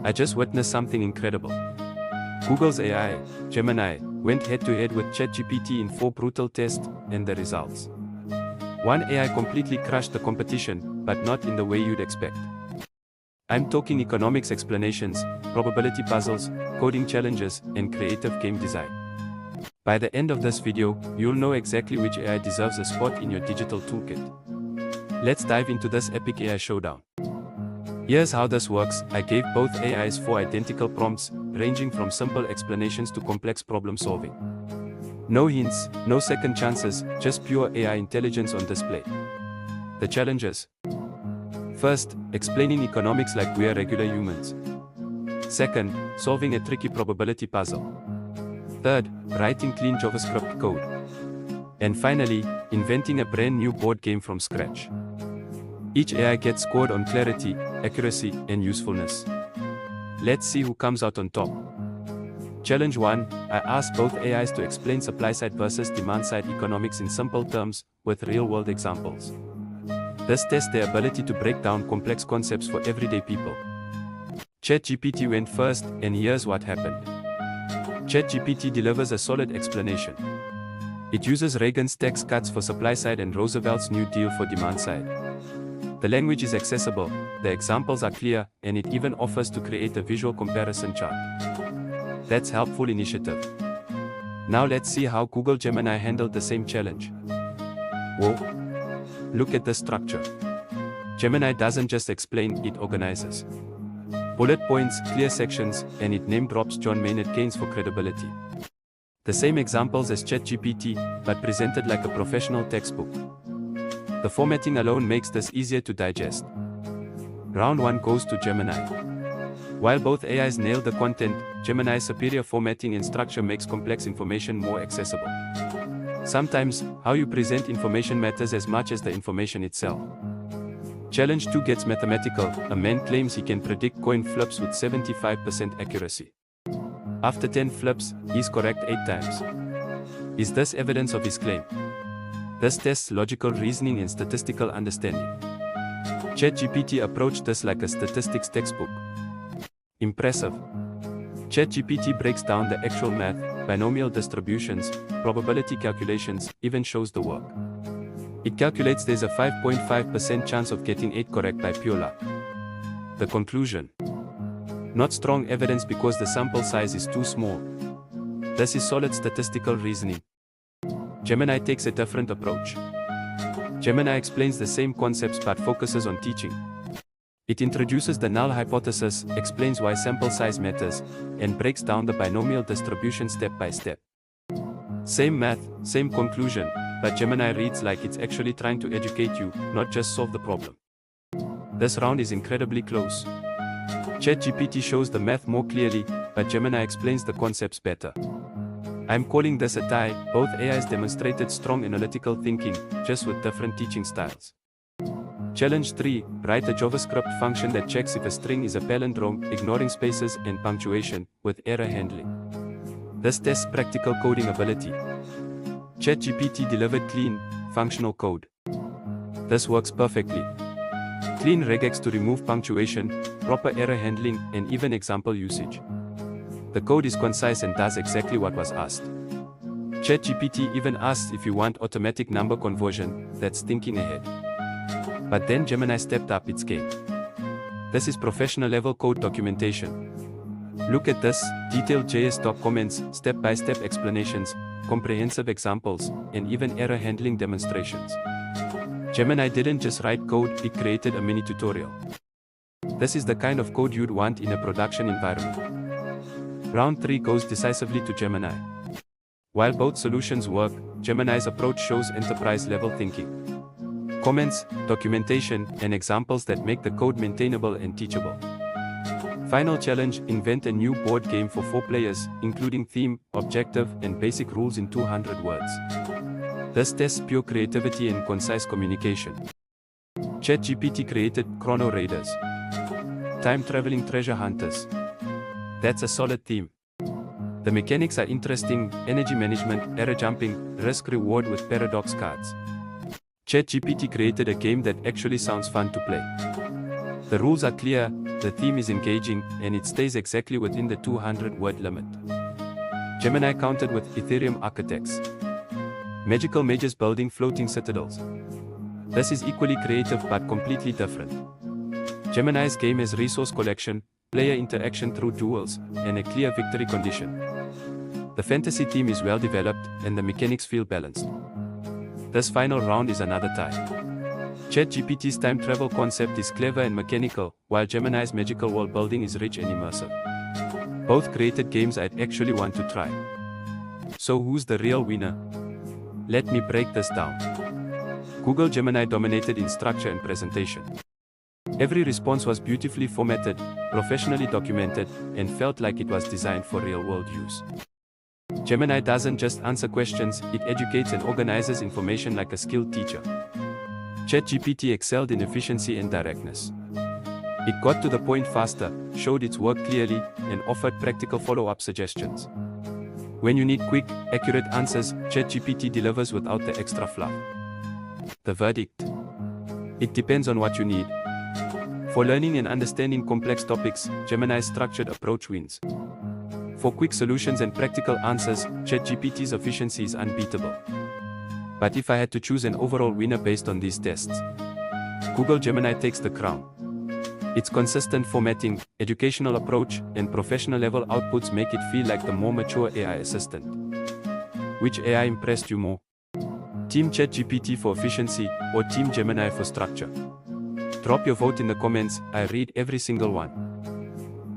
I just witnessed something incredible. Google's AI, Gemini, went head-to-head with ChatGPT in 4 brutal tests, and the results. One AI completely crushed the competition, but not in the way you'd expect. I'm talking economics explanations, probability puzzles, coding challenges, and creative game design. By the end of this video, you'll know exactly which AI deserves a spot in your digital toolkit. Let's dive into this epic AI showdown. Here's how this works. I gave both AIs 4 identical prompts, ranging from simple explanations to complex problem solving. No hints, no second chances, just pure AI intelligence on display. The challenges. First, explaining economics like we are regular humans. Second, solving a tricky probability puzzle. Third, writing clean JavaScript code. And finally, inventing a brand new board game from scratch. Each AI gets scored on clarity, accuracy, and usefulness. Let's see who comes out on top. Challenge 1, I asked both AIs to explain supply-side versus demand-side economics in simple terms, with real-world examples. This tests their ability to break down complex concepts for everyday people. ChatGPT went first, and here's what happened. ChatGPT delivers a solid explanation. It uses Reagan's tax cuts for supply-side and Roosevelt's New Deal for demand-side. The language is accessible, the examples are clear, and it even offers to create a visual comparison chart. That's helpful initiative. Now let's see how Google Gemini handled the same challenge. Whoa! Look at the structure. Gemini doesn't just explain, it organizes. Bullet points, clear sections, and it name drops John Maynard Keynes for credibility. The same examples as ChatGPT, but presented like a professional textbook. The formatting alone makes this easier to digest. Round 1 goes to Gemini. While both AIs nailed the content, Gemini's superior formatting and structure makes complex information more accessible. Sometimes, how you present information matters as much as the information itself. Challenge 2 gets mathematical. A man claims he can predict coin flips with 75% accuracy. After 10 flips, he's correct 8 times. Is this evidence of his claim? This tests logical reasoning and statistical understanding. ChatGPT approached this like a statistics textbook. Impressive. ChatGPT breaks down the actual math, binomial distributions, probability calculations, even shows the work. It calculates there's a 5.5% chance of getting 8 correct by pure luck. The conclusion. Not strong evidence because the sample size is too small. This is solid statistical reasoning. Gemini takes a different approach. Gemini explains the same concepts but focuses on teaching. It introduces the null hypothesis, explains why sample size matters, and breaks down the binomial distribution step by step. Same math, same conclusion, but Gemini reads like it's actually trying to educate you, not just solve the problem. This round is incredibly close. ChatGPT shows the math more clearly, but Gemini explains the concepts better. I'm calling this a tie. Both AIs demonstrated strong analytical thinking, just with different teaching styles. Challenge 3, write a JavaScript function that checks if a string is a palindrome, ignoring spaces and punctuation, with error handling. This tests practical coding ability. ChatGPT delivered clean, functional code. This works perfectly. Clean regex to remove punctuation, proper error handling, and even example usage. The code is concise and does exactly what was asked. ChatGPT even asks if you want automatic number conversion, that's thinking ahead. But then Gemini stepped up its game. This is professional level code documentation. Look at this, detailed JS doc comments, step-by-step explanations, comprehensive examples, and even error handling demonstrations. Gemini didn't just write code, it created a mini tutorial. This is the kind of code you'd want in a production environment. Round 3 goes decisively to Gemini. While both solutions work, Gemini's approach shows enterprise-level thinking. Comments, documentation, and examples that make the code maintainable and teachable. Final challenge, invent a new board game for 4 players, including theme, objective, and basic rules in 200 words. This tests pure creativity and concise communication. ChatGPT created Chrono Raiders. Time-traveling treasure hunters. That's a solid theme. The mechanics are interesting, energy management, error jumping, risk-reward with paradox cards. ChatGPT created a game that actually sounds fun to play. The rules are clear, the theme is engaging, and it stays exactly within the 200-word limit. Gemini countered with Ethereum architects. Magical mages building floating citadels. This is equally creative but completely different. Gemini's game has resource collection, player interaction through duels, and a clear victory condition. The fantasy theme is well developed, and the mechanics feel balanced. This final round is another tie. ChatGPT's time travel concept is clever and mechanical, while Gemini's magical world building is rich and immersive. Both created games I'd actually want to try. So who's the real winner? Let me break this down. Google Gemini dominated in structure and presentation. Every response was beautifully formatted, professionally documented, and felt like it was designed for real-world use. Gemini doesn't just answer questions, it educates and organizes information like a skilled teacher. ChatGPT excelled in efficiency and directness. It got to the point faster, showed its work clearly, and offered practical follow-up suggestions. When you need quick, accurate answers, ChatGPT delivers without the extra fluff. The verdict? It depends on what you need. For learning and understanding complex topics, Gemini's structured approach wins. For quick solutions and practical answers, ChatGPT's efficiency is unbeatable. But if I had to choose an overall winner based on these tests, Google Gemini takes the crown. Its consistent formatting, educational approach, and professional-level outputs make it feel like the more mature AI assistant. Which AI impressed you more? Team ChatGPT for efficiency, or Team Gemini for structure? Drop your vote in the comments, I read every single one.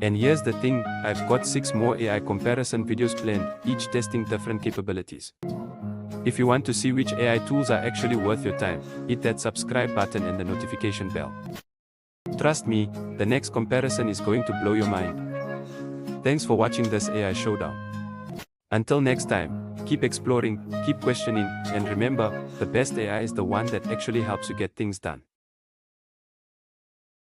And here's the thing, I've got 6 more AI comparison videos planned, each testing different capabilities. If you want to see which AI tools are actually worth your time, hit that subscribe button and the notification bell. Trust me, the next comparison is going to blow your mind. Thanks for watching this AI showdown. Until next time, keep exploring, keep questioning, and remember, the best AI is the one that actually helps you get things done.